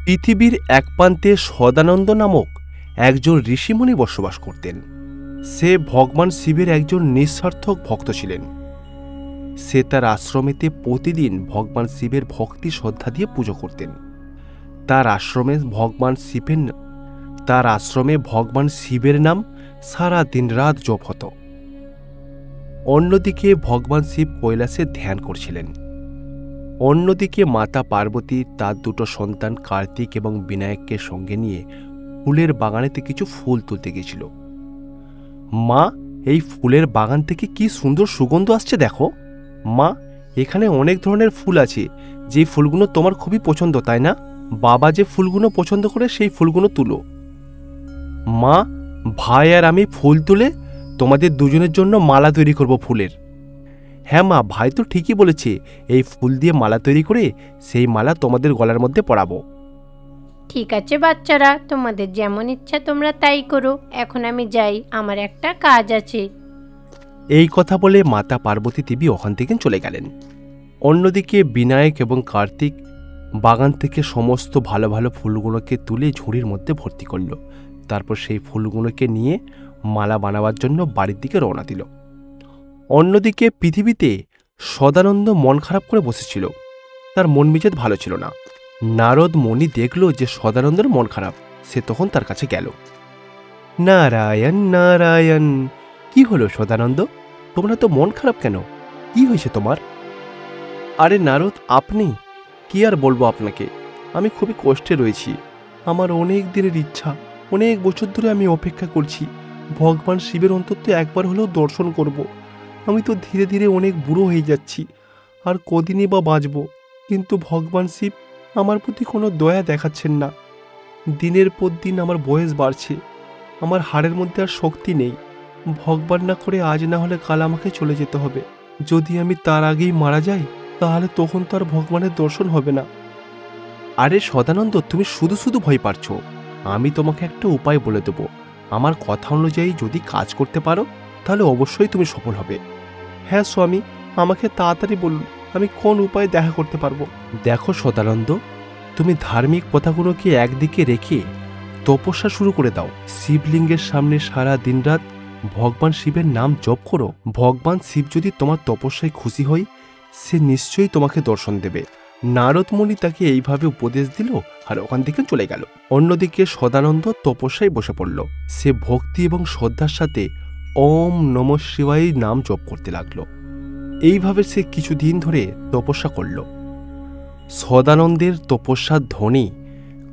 পৃথিবীর এক প্রান্তে সদানন্দ নামক একজন ঋষিমুনি বসবাস করতেন। সে ভগবান শিবের একজন নিঃস্বার্থক ভক্ত ছিলেন। সে তার আশ্রমেতে প্রতিদিন ভগবান শিবের ভক্তি শ্রদ্ধা দিয়ে পুজো করতেন। তার আশ্রমে ভগবান শিবের নাম সারা দিন রাত জপ হতো। অন্যদিকে ভগবান শিব কৈলাসে ধ্যান করছিলেন। অন্যদিকে মাতা পার্বতী তার দুটো সন্তান কার্তিক এবং বিনায়ককে সঙ্গে নিয়ে ফুলের বাগানেতে কিছু ফুল তুলতে গেছিল। মা, এই ফুলের বাগান থেকে কি সুন্দর সুগন্ধ আসছে দেখো। মা, এখানে অনেক ধরনের ফুল আছে, যে ফুলগুলো তোমার খুবই পছন্দ, তাই না? বাবা যে ফুলগুলো পছন্দ করে সেই ফুলগুলো তুলো। মা, ভাই আর আমি ফুল তুলে তোমাদের দুজনের জন্য মালা তৈরি করব ফুলের। হ্যাঁ মা, ভাই তো ঠিকই বলেছে, এই ফুল দিয়ে মালা তৈরি করে সেই মালা তোমাদের গলার মধ্যে পরাবো। ঠিক আছে বাচ্চারা, তোমাদের যেমন ইচ্ছা তোমরা তাই করো। এখন আমি যাই, আমার একটা কাজ আছে। এই কথা বলে মাতা পার্বতী দেবী ওখান থেকে চলে গেলেন। অন্যদিকে বিনায়ক এবং কার্তিক বাগান থেকে সমস্ত ভালো ভালো ফুলগুলোকে তুলে ঝুড়ির মধ্যে ভর্তি করল। তারপর সেই ফুলগুলোকে নিয়ে মালা বানাবার জন্য বাড়ির দিকে রওনা দিল। অন্যদিকে পৃথিবীতে সদানন্দ মন খারাপ করে বসেছিল। তার মন মেজাজ ভালো ছিল না। নারদ মুনি দেখল যে সদানন্দের মন খারাপ। সে তখন তার কাছে গেল। নারায়ণ নারায়ণ, কি হলো সদানন্দ, তোমরা তো মন খারাপ কেন? কি হয়েছে তোমার? আরে নারদ, আপনি? কি আর বলবো আপনাকে, আমি খুবই কষ্টে রয়েছি। আমার অনেক দিনের ইচ্ছা, অনেক বছর ধরে আমি অপেক্ষা করছি ভগবান শিবের অন্তত একবার হলেও দর্শন করব। আমি তো ধীরে ধীরে অনেক বুড়ো হয়ে যাচ্ছি, আর কদিনই বা বাঁচব। কিন্তু ভগবান শিব আমার প্রতি কোনো দয়া দেখাচ্ছেন না। দিনের পর দিন আমার বয়স বাড়ছে, আমার হাড়ের মধ্যে আর শক্তি নেই। ভগবান না করে আজ না হলে কাল আমাকে চলে যেতে হবে। যদি আমি তার আগেই মারা যাই তাহলে তখন তো আর ভগবানের দর্শন হবে না। আরে সদানন্দ, তুমি শুধু শুধু ভয় পাচ্ছ। আমি তোমাকে একটা উপায় বলে দেব। আমার কথা অনুযায়ী যদি কাজ করতে পারো তাহলে অবশ্যই তুমি সফল হবে। হ্যাঁ স্বামী, আমাকে তাড়াতাড়ি বলুন, আমি কোন উপায়ে দেখা করতে পারবো। দেখো সদানন্দ, তুমি ধার্মিক কথাগুলোকে একদিকে রেখে তপস্যা শুরু করে দাও। শিবলিঙ্গের সামনে সারা দিন রাত ভগবান শিবের নাম জপ করো। ভগবান শিব যদি তোমার তপস্যায় খুশি হয়, সে নিশ্চয়ই তোমাকে দর্শন দেবে। নারদ মুনি তাকে এইভাবে উপদেশ দিল আর ওখান থেকে চলে গেল। অন্যদিকে সদানন্দ তপস্যায় বসে পড়ল। সে ভক্তি এবং শ্রদ্ধার সাথে ওম নমঃ শিবায় নাম জপ করতে লাগলো। এইভাবে সে কিছুদিন ধরে তপস্যা করল। সদানন্দের তপস্যার ধ্বনি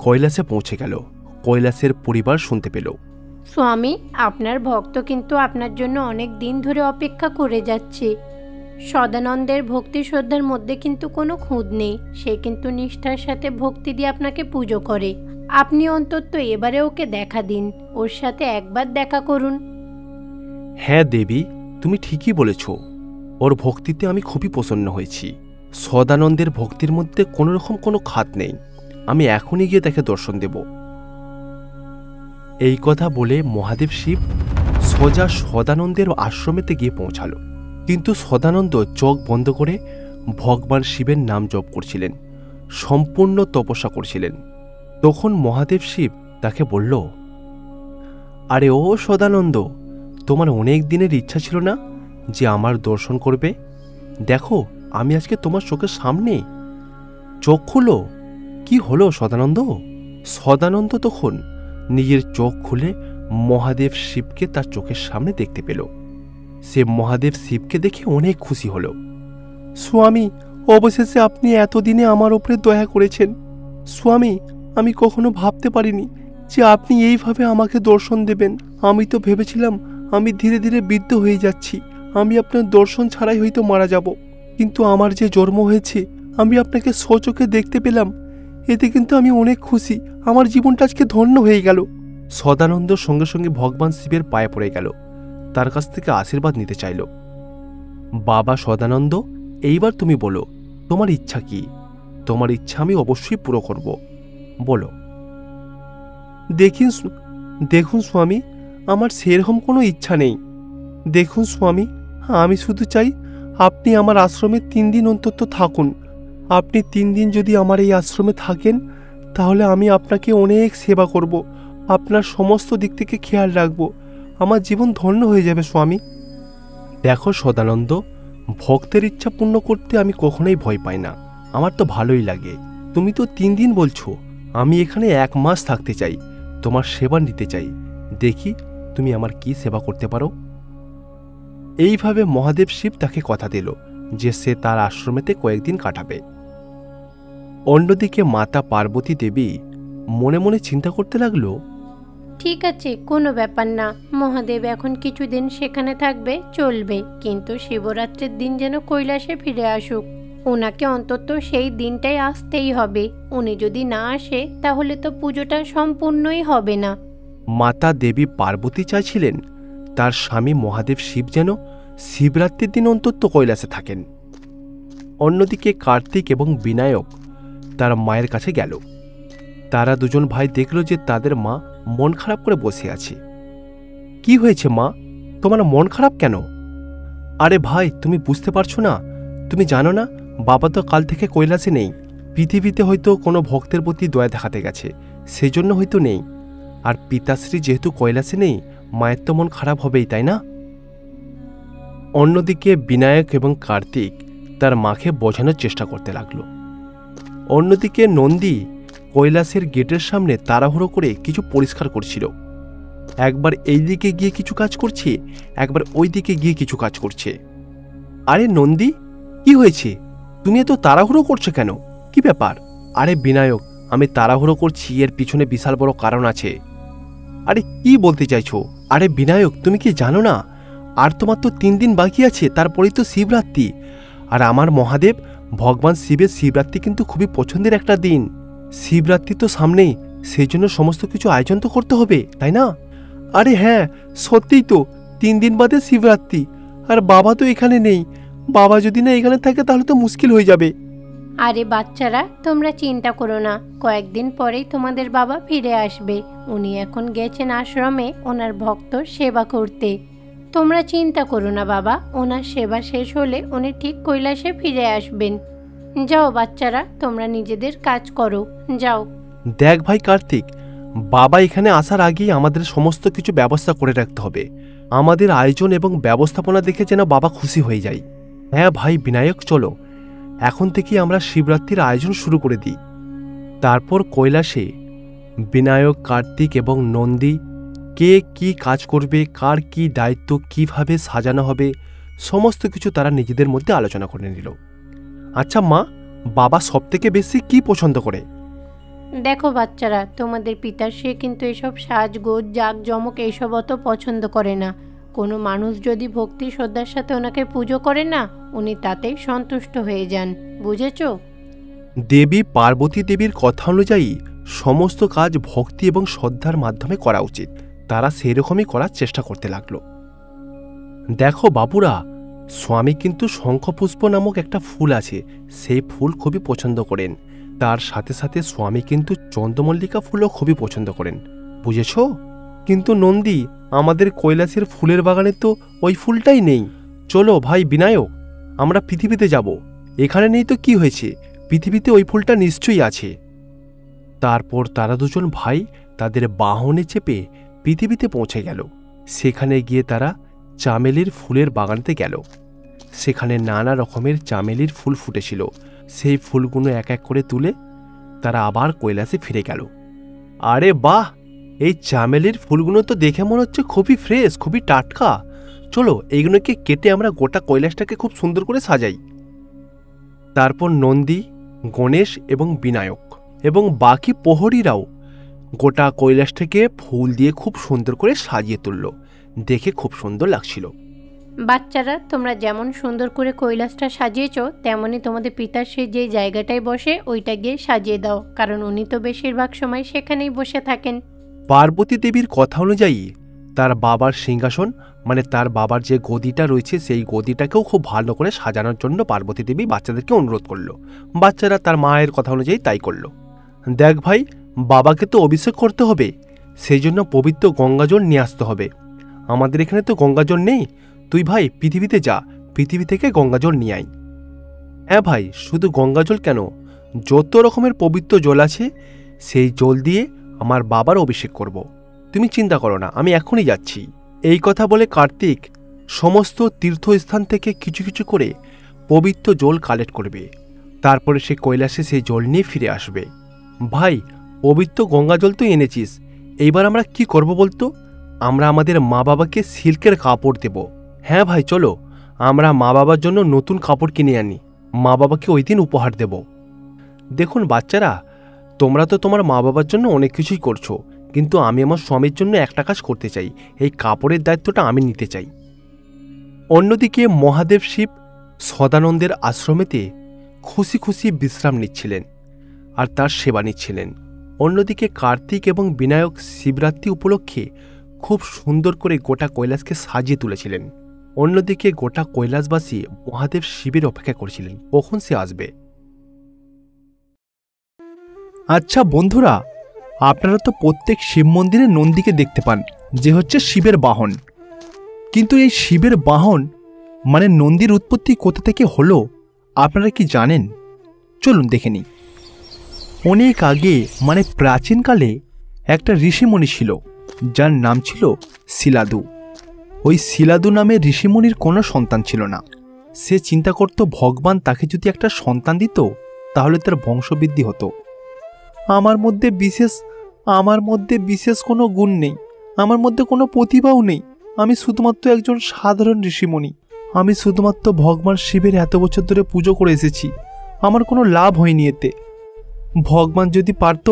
কৈলাসে পৌঁছে গেল। কৈলাসের পরিবার শুনতে পেল। স্বামী, আপনার ভক্ত কিন্তু আপনার জন্য অনেক দিন ধরে অপেক্ষা করে যাচ্ছে। সদানন্দের ভক্তি শ্রদ্ধার মধ্যে কিন্তু কোনো খুঁত নেই। সে কিন্তু নিষ্ঠার সাথে ভক্তি দিয়ে আপনাকে পুজো করে। আপনি অন্তত এবারে ওকে দেখা দিন, ওর সাথে একবার দেখা করুন। হ্যাঁ দেবী, তুমি ঠিকই বলেছ। ওর ভক্তিতে আমি খুবই প্রসন্ন হয়েছি। সদানন্দের ভক্তির মধ্যে কোনো রকম কোনো খাত নেই। আমি এখনই গিয়ে তাকে দর্শন দেব। এই কথা বলে মহাদেব শিব সোজা সদানন্দের আশ্রমেতে গিয়ে পৌঁছালো। কিন্তু সদানন্দ চোখ বন্ধ করে ভগবান শিবের নাম জপ করছিলেন, সম্পূর্ণ তপস্যা করছিলেন। তখন মহাদেব শিব তাকে বলল, আরে ও সদানন্দ, তোমার অনেক দিনের ইচ্ছা ছিল না যে আমার দর্শন করবে? দেখো, আমি আজকে তোমার চোখের সামনে। চোখ খুলো। কি হলো সদানন্দ? সদানন্দ তখন নিজের চোখ খুলে মহাদেব শিবকে তার চোখের সামনে দেখতে পেল। সে মহাদেব শিবকে দেখে অনেক খুশি হল। স্বামী, অবশেষে আপনি এতদিনে আমার উপরে দয়া করেছেন। স্বামী, আমি কখনো ভাবতে পারিনি যে আপনি এইভাবে আমাকে দর্শন দেবেন। আমি তো ভেবেছিলাম আমি ধীরে ধীরে বৃদ্ধ হয়ে যাচ্ছি, আমি আপনার দর্শন ছাড়াই হয়তো মারা যাব। কিন্তু আমার যে জন্ম হয়েছে, আমি আপনাকে স্বচোখে দেখতে পেলাম, এতে কিন্তু আমি অনেক খুশি। আমার জীবনটা আজকে ধন্য হয়ে গেল। সদানন্দ সঙ্গে সঙ্গে ভগবান শিবের পায়ে পড়ে গেল, তার কাছ থেকে আশীর্বাদ নিতে চাইল। বাবা সদানন্দ, এইবার তুমি বলো, তোমার ইচ্ছা কি? তোমার ইচ্ছা আমি অবশ্যই পুরো করব, বলো। দেখুন স্বামী, আমার সেরকম কোনো ইচ্ছা নেই। দেখুন স্বামী, আমি শুধু চাই আপনি আমার আশ্রমে 3 দিন অন্তত থাকুন। আপনি 3 দিন যদি আমার এই আশ্রমে থাকেন, তাহলে আমি আপনাকে অনেক সেবা করব, আপনার সমস্ত দিক থেকে খেয়াল রাখব, আমার জীবন ধন্য হয়ে যাবে স্বামী। দেখো সদানন্দ, ভক্তের ইচ্ছা পূর্ণ করতে আমি কখনোই ভয় পাই না, আমার তো ভালোই লাগে। তুমি তো 3 দিন বলছো, আমি এখানে 1 মাস থাকতে চাই, তোমার সেবা নিতে চাই। দেখি তুমি আমার কি সেবা করতে পারো। এইভাবে মহাদেব শিব তাকে কথা দিল যে সে তার আশ্রমেতে কয়েকদিন কাটাবে। অন্যদিকে মাতা পার্বতী দেবী মনে মনে চিন্তা করতে লাগলো, ঠিক আছে, কোনো ব্যাপার না, মহাদেব এখন কিছুদিন সেখানে থাকবে, চলবে, কিন্তু শিবরাত্রির দিন যেন কৈলাসে ফিরে আসুক। ওনাকে অন্তত সেই দিনটাই আসতেই হবে। উনি যদি না আসে তাহলে তো পুজোটা সম্পূর্ণই হবে না। মাতা দেবী পার্বতী চাইছিলেন তার স্বামী মহাদেব শিব যেন শিবরাত্রির দিন অন্তত কৈলাসে থাকেন। অন্যদিকে কার্তিক এবং বিনায়ক তার মায়ের কাছে গেল। তারা দুজন ভাই দেখল যে তাদের মা মন খারাপ করে বসে আছে। কি হয়েছে মা, তোমার মন খারাপ কেন? আরে ভাই, তুমি বুঝতে পারছো না? তুমি জানো না, বাবা তো কাল থেকে কৈলাসে নেই। পৃথিবীতে হয়তো কোনো ভক্তের প্রতি দয়া দেখাতে গেছে, সেজন্য হয়তো নেই। আর পিতাশ্রী যেহেতু কৈলাসে নেই, মায়ের তো মন খারাপ হবেই, তাই না? অন্যদিকে বিনায়ক এবং কার্তিক তার মাকে বোঝানোর চেষ্টা করতে লাগলো। অন্যদিকে নন্দী কৈলাসের গেটের সামনে তাড়াহুড়ো করে কিছু পরিষ্কার করছিল। একবার এই দিকে গিয়ে কিছু কাজ করছে, একবার ওই দিকে গিয়ে কিছু কাজ করছে। আরে নন্দী, কি হয়েছে? তুমি এত তাড়াহুড়ো করছো কেন? কি ব্যাপার? আরে বিনায়ক, আমি তাড়াহুড়ো করছি, এর পিছনে বিশাল বড় কারণ আছে। আরে কি বলতে চাইছো? আরে বিনায়ক, তুমি কি জানো না, আর তোমার তো 3 দিন বাকি আছে, তারপরেই তো শিবরাত্রি। আর আমার মহাদেব ভগবান শিবের শিবরাত্রি কিন্তু খুবই পছন্দের একটা দিন। শিবরাত্রি তো সামনেই, সেই জন্য সমস্ত কিছু আয়োজন তো করতে হবে, তাই না? আরে হ্যাঁ, সত্যিই তো, 3 দিন বাদে শিবরাত্রি। আর বাবা তো এখানে নেই, বাবা যদি না এখানে থাকে তাহলে তো মুশকিল হয়ে যাবে। আরে বাচ্চারা, তোমরা চিন্তা করো না, কয়েকদিন পরেই তোমাদের বাবা ফিরে আসবে। উনি এখন গেছেন আশ্রমে ওনার ভক্ত সেবা করতে। তোমরা চিন্তা করো না বাবা, ওনার সেবা শেষ হলে উনি ঠিক কৈলাসে ফিরে আসবেন। যাও বাচ্চারা, তোমরা নিজেদের কাজ করো, যাও। দেখ ভাই কার্তিক, বাবা এখানে আসার আগেই আমাদের সমস্ত কিছু ব্যবস্থা করে রাখতে হবে। আমাদের আয়োজন এবং ব্যবস্থাপনা দেখে যেন বাবা খুশি হয়ে যায়। হ্যাঁ ভাই বিনায়ক, চলো এখন থেকেই আমরা শিবরাত্রির আয়োজন শুরু করে দিই। তারপর কৈলাসে বিনায়ক, কার্তিক এবং নন্দী কে কি কাজ করবে, কার কি দায়িত্ব, কিভাবে সাজানো হবে, সমস্ত কিছু তারা নিজেদের মধ্যে আলোচনা করে নিল। আচ্ছা মা, বাবা সবথেকে বেশি কি পছন্দ করে? দেখো বাচ্চারা, তোমাদের পিতাশ্রী কিন্তু এসব সাজগোজ জাঁকজমক এইসব অত পছন্দ করে না। কোনো মানুষ যদি ভক্তি শ্রদ্ধার সাথে ওনাকে পুজো করে না, উনি তাতেই সন্তুষ্ট হয়ে যান, বুঝেছো? দেবী পার্বতী দেবীর কথা অনুযায়ী সমস্ত কাজ ভক্তি এবং শ্রদ্ধার মাধ্যমে করা উচিত। তারা সেরকমই করার চেষ্টা করতে লাগলো। দেখো বাবুরা, স্বামী কিন্তু শঙ্খপুষ্প নামক একটা ফুল আছে, সেই ফুল খুবই পছন্দ করেন। তার সাথে সাথে স্বামী কিন্তু চন্দ্রমল্লিকা ফুলও খুবই পছন্দ করেন, বুঝেছ? কিন্তু নন্দী, আমাদের কৈলাসের ফুলের বাগানে তো ওই ফুলটাই নেই। চলো ভাই বিনায়ক, আমরা পৃথিবীতে যাব। এখানে নেই তো কি হয়েছে, পৃথিবীতে ওই ফুলটা নিশ্চয়ই আছে। তারপর তারা দুজন ভাই তাদের বাহনে চেপে পৃথিবীতে পৌঁছে গেল। সেখানে গিয়ে তারা চামেলির ফুলের বাগানতে গেল। সেখানে নানা রকমের চামেলির ফুল ফুটেছিল। সেই ফুলগুলো এক এক করে তুলে তারা আবার কৈলাসে ফিরে গেল। আরে বাহ, এই চামেলির ফুলগুলো তো দেখে মনে হচ্ছে খুবই ফ্রেশ, খুবই টাটকা। চলো এইগুলোকে কেটে আমরা গোটা কৈলাসটাকে খুব সুন্দর করে সাজাই। তারপর নন্দী, গণেশ এবং বিনায়ক এবং বাকি প্রহরীরাও গোটা কৈলাসটাকে ফুল দিয়ে খুব সুন্দর করে সাজিয়ে তুলল। দেখে খুব সুন্দর লাগছিল। বাচ্চারা, তোমরা যেমন সুন্দর করে কৈলাসটা সাজিয়েছো, তেমনি তোমাদের পিতাশ্রী যে জায়গাটায় বসে ওইটা গিয়ে সাজিয়ে দাও, কারণ উনি তো বেশিরভাগ সময় সেখানেই বসে থাকেন। পার্বতী দেবীর কথা অনুযায়ী তার বাবার সিংহাসন, মানে তার বাবার যে গদিটা রয়েছে, সেই গদিটাকেও খুব ভালো করে সাজানোর জন্য পার্বতী দেবী বাচ্চাদেরকে অনুরোধ করলো। বাচ্চারা তার মায়ের কথা অনুযায়ী তাই করলো। দেখ ভাই, বাবাকে তো অভিষেক করতে হবে, সেই জন্য পবিত্র গঙ্গাজল নিয়ে আসতে হবে। আমাদের এখানে তো গঙ্গাজল নেই, তুই ভাই পৃথিবীতে যা, পৃথিবী থেকে গঙ্গাজল নিয়ে আয়। হ্যাঁ ভাই, শুধু গঙ্গাজল কেন, যত রকমের পবিত্র জল আছে সেই জল দিয়ে আমার বাবার অভিষেক করব। তুমি চিন্তা করো না, আমি এখনই যাচ্ছি। এই কথা বলে কার্তিক সমস্ত তীর্থস্থান থেকে কিছু কিছু করে পবিত্র জল কালেক্ট করবে। তারপরে সে কৈলাসে সেই জল নিয়ে ফিরে আসবে। ভাই, পবিত্র গঙ্গা জল তো এনেছিস, এইবার আমরা কি করব বলতো? আমরা আমাদের মা বাবাকে সিল্কের কাপড় দেব। হ্যাঁ ভাই, চলো আমরা মা বাবার জন্য নতুন কাপড় কিনে আনি, মা বাবাকে ওই দিন উপহার দেব। দেখুন বাচ্চারা, তোমরা তো তোমার মা বাবার জন্য অনেক কিছুই করছো, কিন্তু আমি আমার স্বামীর জন্য একটা কাজ করতে চাই, এই কাপড়ের দায়িত্বটা আমি নিতে চাই। অন্যদিকে মহাদেব শিব সদানন্দের আশ্রমেতে খুশি খুশি বিশ্রাম নিচ্ছিলেন আর তার সেবা নিচ্ছিলেন। অন্যদিকে কার্তিক এবং বিনায়ক শিবরাত্রি উপলক্ষে খুব সুন্দর করে গোটা কৈলাসকে সাজিয়ে তুলেছিলেন। অন্যদিকে গোটা কৈলাসবাসী মহাদেব শিবের অপেক্ষা করছিলেন কখন সে আসবে। আচ্ছা বন্ধুরা, আপনারা তো প্রত্যেক শিব মন্দিরে নন্দীকে দেখতে পান, যে হচ্ছে শিবের বাহন। কিন্তু এই শিবের বাহন মানে নন্দীর উৎপত্তি কোথা থেকে হলো আপনারা কি জানেন? চলুন দেখে নিই। অনেক আগে মানে প্রাচীনকালে একটা ঋষিমণি ছিল, যার নাম ছিল শিলাদু। ওই শিলাদু নামে ঋষিমণির কোনো সন্তান ছিল না। সে চিন্তা করত ভগবান তাকে যদি একটা সন্তান দিত তাহলে তার বংশবৃদ্ধি হতো। আমার মধ্যে বিশেষ কোনো গুণ নেই, আমার মধ্যে কোনো প্রতিভাও নেই, আমি শুধুমাত্র একজন সাধারণ ঋষিমণি। আমি শুধুমাত্র ভগবান শিবের এত বছর ধরে পুজো করে এসেছি, আমার কোনো লাভ হয়নি এতে। ভগবান যদি পারত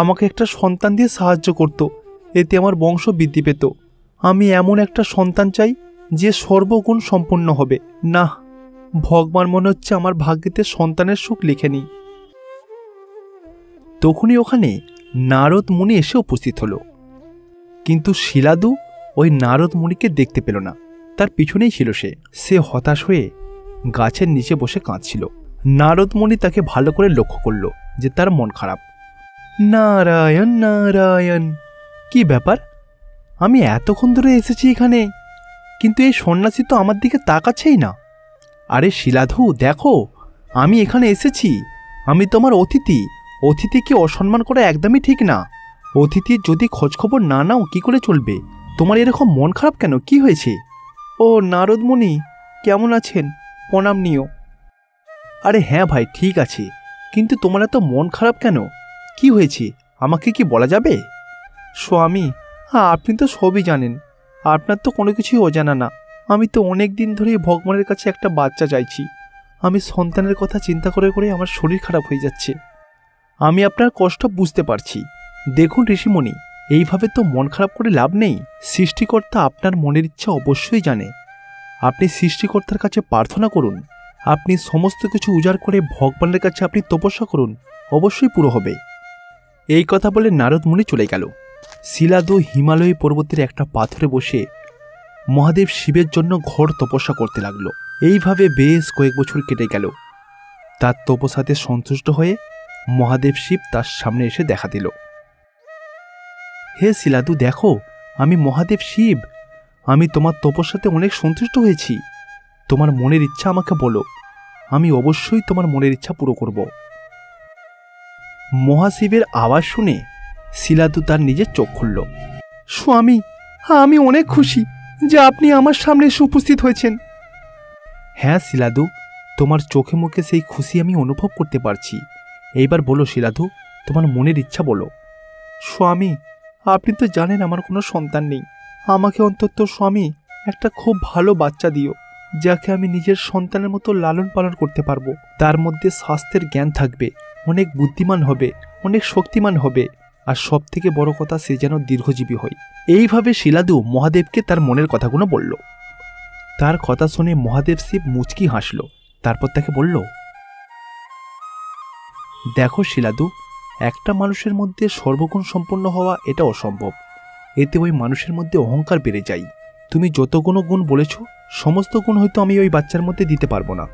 আমাকে একটা সন্তান দিয়ে সাহায্য করত, এতে আমার বংশ বৃদ্ধি পেত। আমি এমন একটা সন্তান চাই যে সর্বগুণ সম্পন্ন হবে। না, ভগবান মনে হচ্ছে আমার ভাগ্যেতে সন্তানের সুখ লিখেনি। তখনই ওখানে নারদ মুনি এসে উপস্থিত হলো, কিন্তু শিলাদু ওই নারদ মুনিকে দেখতে পেল না। তার পিছনেই ছিল সে হতাশ হয়ে গাছের নিচে বসে কাঁদছিল। নারদ মুনি তাকে ভালো করে লক্ষ্য করল যে তার মন খারাপ। নারায়ণ নারায়ণ, কি ব্যাপার? আমি এতক্ষণ ধরে এসেছি এখানে, কিন্তু এই সন্ন্যাসী তো আমার দিকে তাকাচ্ছেই না। আরে শিলাধু, দেখো আমি এখানে এসেছি, আমি তোমার অতিথি। অতিথিকে অসম্মান করা একদমই ঠিক না। অতিথির যদি খোঁজখবর না নাও কি করে চলবে? তোমার এরকম মন খারাপ কেন? কি হয়েছে? ও নারদ মুনি, কেমন আছেন? প্রণাম নিও। আরে হ্যাঁ ভাই, ঠিক আছে, কিন্তু তোমার এত মন খারাপ কেন? কি হয়েছে আমাকে কি বলা যাবে? স্বামী, হ্যাঁ আপনি তো সবই জানেন, আপনার তো কোনো কিছুই অজানা না। আমি তো অনেক দিন ধরেই ভগবানের কাছে একটা বাচ্চা চাইছি। আমি সন্তানের কথা চিন্তা করে করে আমার শরীর খারাপ হয়ে যাচ্ছে। আমি আপনার কষ্ট বুঝতে পারছি। দেখুন ঋষিমণি, এইভাবে তো মন খারাপ করে লাভ নেই। সৃষ্টিকর্তা আপনার মনের ইচ্ছা অবশ্যই জানে। আপনি সৃষ্টিকর্তার কাছে প্রার্থনা করুন, আপনি সমস্ত কিছু উজাড় করে ভগবানের কাছে আপনি তপস্যা করুন, অবশ্যই পুরো হবে। এই কথা বলে নারদ মুনি চলে গেল। শিলাদু হিমালয় পর্বতের একটা পাথরে বসে মহাদেব শিবের জন্য ঘোর তপস্যা করতে লাগলো। এইভাবে বেশ কয়েক বছর কেটে গেল। তার তপস্যাতে সন্তুষ্ট হয়ে মহাদেব শিব তার সামনে এসে দেখা দিল। হে শিলাদু, দেখো আমি মহাদেব শিব, আমি তোমার তপস্যাতে অনেক সন্তুষ্ট হয়েছি। তোমার মনের ইচ্ছা আমাকে বলো, আমি অবশ্যই তোমার মনের ইচ্ছা পুরো করব। মহাশিবের আওয়াজ শুনে শিলাদু তার নিজের চোখ খুলল। স্বামী, আমি অনেক খুশি যে আপনি আমার সামনে এসে উপস্থিত হয়েছেন। হ্যাঁ শিলাদু, তোমার চোখে মুখে সেই খুশি আমি অনুভব করতে পারছি। এইবার বলো শিলাদু, তোমার মনের ইচ্ছা বলো। স্বামী, আপনি তো জানেন আমার কোনো সন্তান নেই। আমাকে অন্তত স্বামী একটা খুব ভালো বাচ্চা দিও, যাকে আমি নিজের সন্তানের মতো লালন পালন করতে পারবো। তার মধ্যে স্বাস্থ্যের জ্ঞান থাকবে, অনেক বুদ্ধিমান হবে, অনেক শক্তিমান হবে, আর সব থেকে বড় কথা সে যেন দীর্ঘজীবী হয়। এইভাবে শিলাদু মহাদেবকে তার মনের কথাগুলো বলল। তার কথা শুনে মহাদেব শিব মুচকি হাসল। তারপর তাকে বলল, দেখো শিলাদু, একটা মানুষের মধ্যে সর্বগুণ সম্পন্ন হওয়া এটা অসম্ভব। এতে ওই মানুষের মধ্যে অহংকার বেড়ে যায়। তুমি যত গুণ বলেছ সমস্ত গুণ হয়তো আমি ওই বাচ্চার মধ্যে দিতে পারবো না,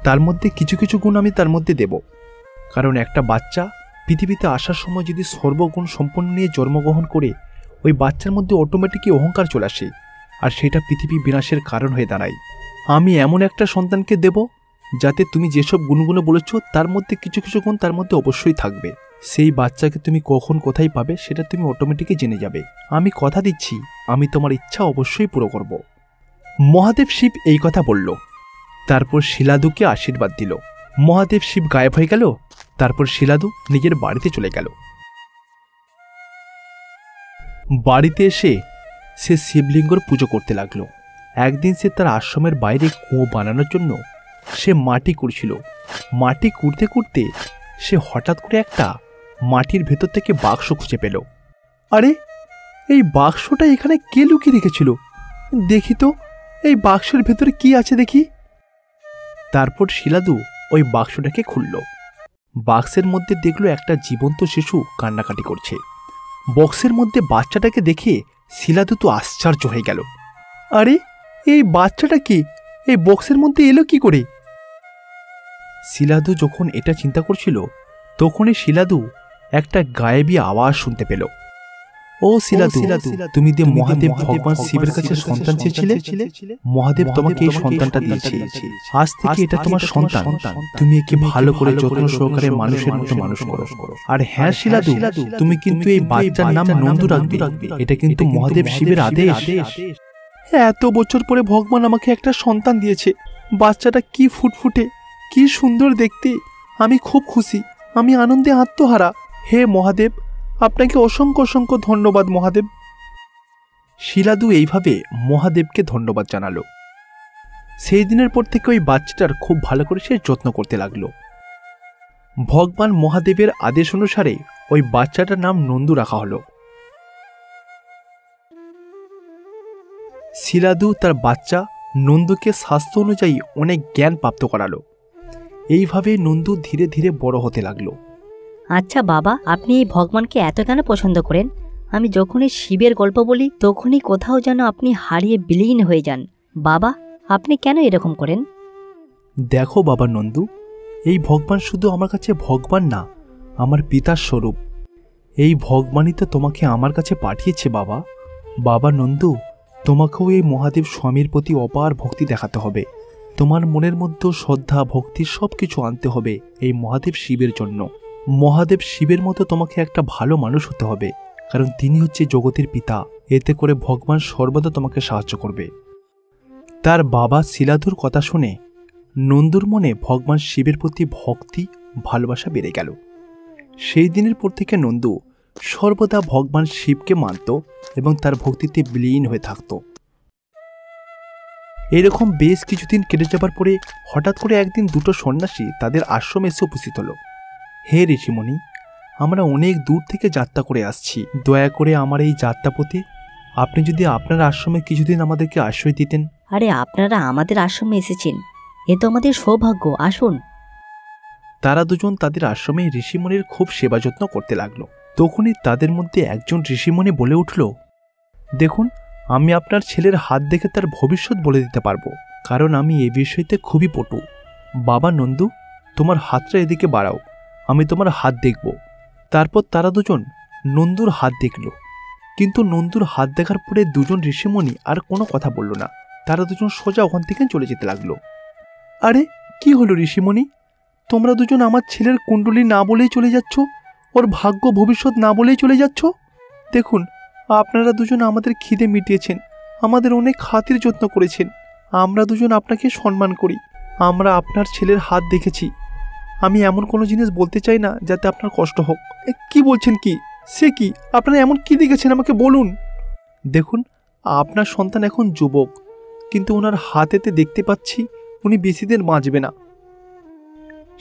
তার মধ্যে কিছু কিছু গুণ আমি তার মধ্যে দেব। কারণ একটা বাচ্চা পৃথিবীতে আসার সময় যদি সর্বগুণ সম্পন্ন নিয়ে জন্মগ্রহণ করে, ওই বাচ্চার মধ্যে অটোমেটিকই অহংকার চলে আসে, আর সেটা পৃথিবী বিনাশের কারণ হয়ে দাঁড়ায়। আমি এমন একটা সন্তানকে দেব যাতে তুমি যেসব গুণগুলো বলেছ তার মধ্যে কিছু কিছু গুণ তার মধ্যে অবশ্যই থাকবে। সেই বাচ্চাকে তুমি কখন কোথায় পাবে সেটা তুমি অটোমেটিকই জেনে যাবে। আমি কথা দিচ্ছি, আমি তোমার ইচ্ছা অবশ্যই পুরো করব। মহাদেব শিব এই কথা বলল। তারপর শিলাদুকে আশীর্বাদ দিল। মহাদেব শিব গায়েব হয়ে গেল। তারপর শিলাদু নিজের বাড়িতে চলে গেল। বাড়িতে এসে সে শিবলিঙ্গর পুজো করতে লাগলো। একদিন সে তার আশ্রমের বাইরে কুয়ো বানানোর জন্য সে মাটি কুড়ছিল। মাটি কুড়তে কুড়তে সে হঠাৎ করে একটা মাটির ভেতর থেকে বাক্স খুঁজে পেল। আরে, এই বাক্সটা এখানে কে লুকিয়ে রেখেছিল? দেখি তো এই বাক্সের ভেতরে কি আছে দেখি। তারপর শিলাদু ওই বাক্সটাকে খুলল। বাক্সের মধ্যে দেখলো একটা জীবন্ত শিশু কান্নাকাটি করছে। বক্সের মধ্যে বাচ্চাটাকে দেখে শিলাদু তো আশ্চর্য হয়ে গেল। আরে, এই বাচ্চাটা কি এই বক্সের মধ্যে এলো কি করে? শিলাদু যখন এটা চিন্তা করছিল তখনই শিলাদু একটা গায়েবী আওয়াজ শুনতে পেল। ও শিলাদু, তুমি যে মহাদেব ভগবান শিবের কাছে সন্তান চেয়েছিলে, মহাদেব তোমাকে এই সন্তানটা দিয়েছে। আজ থেকে এটা তোমার সন্তান। তুমি একে ভালো করে যত্ন সহকারে মানুষের মতো মানুষ করো। আর হ্যাঁ শিলাদু, তুমি কিন্তু এই বাচ্চার নাম নন্দু রাখবে। এটা কিন্তু মহাদেব শিবের আদেশ। এত বছর পরে ভগবান আমাকে একটা সন্তান দিয়েছে। বাচ্চাটা কি ফুটফুটে, কি সুন্দর দেখতে। আমি খুব খুশি, আমি আনন্দে আত্মহারা। হে মহাদেব, আপনাকে অসংখ্য অসংখ্য ধন্যবাদ মহাদেব। শিলাদু এইভাবে মহাদেবকে ধন্যবাদ জানালো। সেই দিনের পর থেকে ওই বাচ্চাটার খুব ভালো করে সে যত্ন করতে লাগলো। ভগবান মহাদেবের আদেশ অনুসারে ওই বাচ্চাটার নাম নন্দু রাখা হলো। শিলাদু তার বাচ্চা নন্দুকে স্বাস্থ্য অনুযায়ী অনেক জ্ঞান প্রাপ্ত করালো। এইভাবে নন্দু ধীরে ধীরে বড় হতে লাগলো। আচ্ছা বাবা, আপনি এই ভগবানকে এত কেন পছন্দ করেন? আমি যখনই শিবের গল্প বলি তখনই কোথাও যেন আপনি হারিয়ে বিলীন হয়ে যান। বাবা, আপনি কেন এরকম করেন? দেখো বাবা নন্দু, এই ভগবান শুধু আমার কাছে ভগবান না, আমার পিতার স্বরূপ। এই ভগবানই তো তোমাকে আমার কাছে পাঠিয়েছে বাবা। বাবা নন্দু, তোমাকেও এই মহাদেব স্বামীর প্রতি অপার ভক্তি দেখাতে হবে। তোমার মনের মধ্যে শ্রদ্ধা ভক্তি সব কিছু আনতে হবে এই মহাদেব শিবের জন্য। মহাদেব শিবের মতো তোমাকে একটা ভালো মানুষ হতে হবে, কারণ তিনি হচ্ছে জগতের পিতা। এতে করে ভগবান সর্বদা তোমাকে সাহায্য করবে। তার বাবা শিলাদুর কথা শুনে নন্দুর মনে ভগবান শিবের প্রতি ভক্তি ভালোবাসা বেড়ে গেল। সেই দিনের পর থেকে নন্দু সর্বদা ভগবান শিবকে মানত এবং তার ভক্তিতে বিলীন হয়ে থাকত। এরকম বেশ কিছুদিন কেটে যাবার পরে হঠাৎ করে একদিন দুটো সন্ন্যাসী তাদের আশ্রমে এসে উপস্থিত হলো। হে ঋষিমণি, আমরা অনেক দূর থেকে যাত্রা করে আসছি। দয়া করে আমার এই যাত্রাপথে আপনি যদি আপনার আশ্রমে কিছুদিন আমাদেরকে আশ্রয় দিতেন। আরে, আপনারা আমাদের আশ্রমে এসেছেন, এ তো আমাদের সৌভাগ্য। আসুন। তারা দুজন তাদের আশ্রমে ঋষিমণির খুব সেবা যত্ন করতে লাগলো। তখনই তাদের মধ্যে একজন ঋষিমণি বলে উঠল, দেখুন, আমি আপনার ছেলের হাত দেখে তার ভবিষ্যৎ বলে দিতে পারবো, কারণ আমি এই বিষয়তে খুবই পটু। বাবা নন্দু, তোমার হাতটা এদিকে বাড়াও, আমি তোমার হাত দেখব। তারপর তারা দুজন নন্দুর হাত দেখল, কিন্তু নন্দুর হাত দেখার পরে দুজন ঋষিমণি আর কোনো কথা বলল না। তারা দুজন সোজা ওখান থেকে চলে যেতে লাগলো। আরে, কি হলো ঋষিমণি, তোমরা দুজন আমার ছেলের কুণ্ডলী না বলেই চলে যাচ্ছ, ওর ভাগ্য ভবিষ্যৎ না বলেই চলে যাচ্ছ? দেখুন, আপনারা দুজন আমাদের খিদে মিটিয়েছেন, আমাদের অনেক খাতির যত্ন করেছেন। আমরা দুজন আপনাকে সম্মান করি। আমরা আপনার ছেলের হাত দেখেছি। আমি এমন কোনো জিনিস বলতে চাই না যাতে আপনার কষ্ট হোক। কি বলছেন? কি সে কি? আপনারা এমন কি দেখেছেন আমাকে বলুন। দেখুন, আপনার সন্তান এখন যুবক, কিন্তু ওনার হাতেতে দেখতে পাচ্ছি উনি বেশি দিন বাঁচবে না।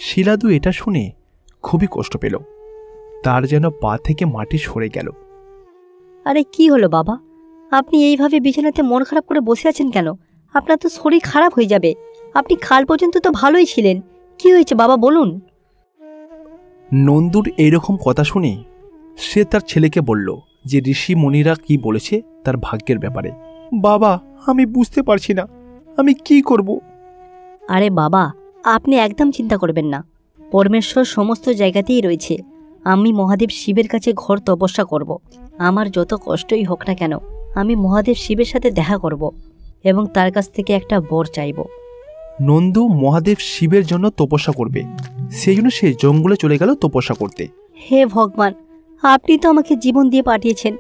শিলাদু এটা শুনে খুবই কষ্ট পেল। তার যেন পা থেকে মাটি সরে গেল। আরে, কি হলো বাবা? আপনি এইভাবে বিছানাতে মন খারাপ করে বসে আছেন কেন? আপনার তো শরীর খারাপ হয়ে যাবে। আপনি কাল পর্যন্ত তো ভালোই ছিলেন। কি হয়েছে বাবা, বলুন। নন্দুর এইরকম কথা শুনে সে তার ছেলেকে বলল যে ঋষি মুনিরা কি বলেছে তার ভাগ্যের ব্যাপারে। বাবা, আমি বুঝতে পারছি না, আমি কি করব। আরে বাবা, আপনি একদম চিন্তা করবেন না। পরমেশ্বর সমস্ত জায়গাতেই রয়েছে। আমি মহাদেব শিবের কাছে ঘর তপস্যা করব। আমার যত কষ্টই হোক না কেন, আমি মহাদেব শিবের সাথে দেখা করব এবং তার কাছ থেকে একটা বর চাইব। নন্দু মহাদেব শিবের জন্য তপস্যা করবে, সেই জন্য সে জঙ্গলে চলে গেল তপস্যা করতে। হে ভগবান, আপনি তো আমাকে জীবন দিয়ে পাঠিয়েছেন,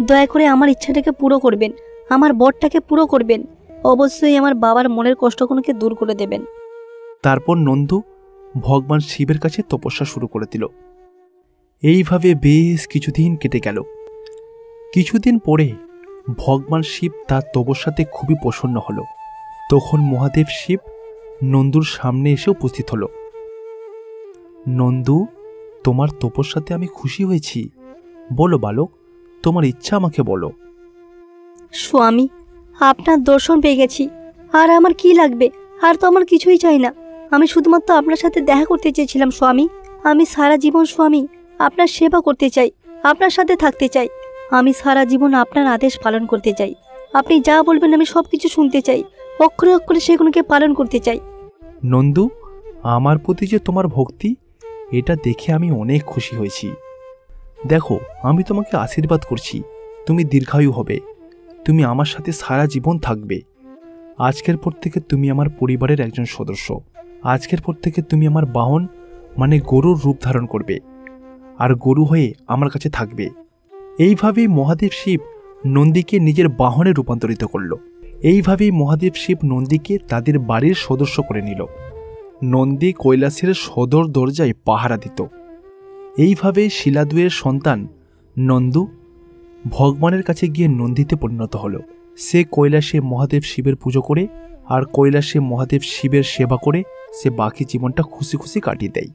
দয়া করে আমার ইচ্ছাটাকে পুরো করবেন, আমার বরটাকে পুরো করবেন, অবশ্যই আমার বাবার মনের কষ্টগুলোকে দূর করে দেবেন। তারপর নন্দু ভগবান শিবের কাছে তপস্যা শুরু করে দিল। এইভাবে বেশ কিছুদিন কেটে গেল। কিছুদিন পরে ভগবান শিব তার তপস্যাতে খুবই প্রসন্ন হল। তখন মহাদেব শিব নন্দুর সামনে এসে উপস্থিত হল। নন্দু, তোমার তপস্যাতে আমি খুশি হয়েছি। বলো বালক, তোমার ইচ্ছা আমাকে বলো। স্বামী, আপনার দর্শন পেয়ে গেছি, আর আমার কি লাগবে? আর তো আমার কিছুই চাই না। আমি শুধুমাত্র আপনার সাথে দেখা করতে চেয়েছিলাম স্বামী। আমি সারা জীবন স্বামী আপনার সেবা করতে চাই, আপনার সাথে থাকতে চাই। আমি সারা জীবন আপনার আদেশ পালন করতে চাই। আপনি যা বলবেন আমি সব কিছু শুনতে চাই, অক্ষরে অক্ষরে সেগুলোকে পালন করতে চাই। নন্দু, আমার প্রতি যে তোমার ভক্তি, এটা দেখে আমি অনেক খুশি হয়েছি। দেখো, আমি তোমাকে আশীর্বাদ করছি, তুমি দীর্ঘায়ু হবে, তুমি আমার সাথে সারা জীবন থাকবে। আজকের পর থেকে তুমি আমার পরিবারের একজন সদস্য। আজকের পর থেকে তুমি আমার বাহন মানে গরুর রূপ ধারণ করবে, আর গরু হয়ে আমার কাছে থাকবে। এইভাবেই মহাদেব শিব নন্দীকে নিজের বাহনে রূপান্তরিত করল। এইভাবেই মহাদেব শিব নন্দীকে তাদের বাড়ির সদস্য করে নিল। নন্দী কৈলাসের সদর দরজায় পাহারা দিত। এইভাবে শিলাদুয়ের সন্তান নন্দু ভগবানের কাছে গিয়ে নন্দীতে পরিণত হল। সে কৈলাসে মহাদেব শিবের পুজো করে আর কৈলাসে মহাদেব শিবের সেবা করে সে বাকি জীবনটা খুশি খুশি কাটিয়ে দেয়।